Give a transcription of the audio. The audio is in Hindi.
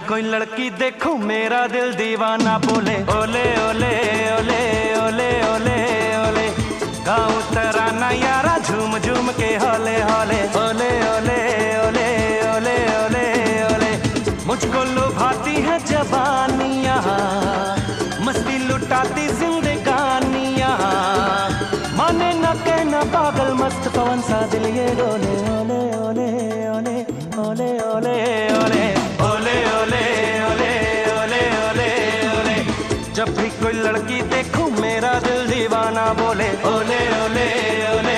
कोई लड़की देखूं मेरा दिल दीवाना बोले ओले ओले ओले ओले ओले ओले। गाऊं तराना यारा झूम झूम के होले होले ओले ओले ओले ओले ओले ओले। मुझको लुभाती है जवानियाँ, मस्ती लुटाती जिंदगानियाँ। माने न कहना पागल मस्त पवन सा दिल ये डोले ओले ओले ओले ओले ओले ओले ओले ओले ओले ओले ओले ओले। जब भी कोई लड़की देखूं मेरा दिल दीवाना बोले ओले ओले ओले।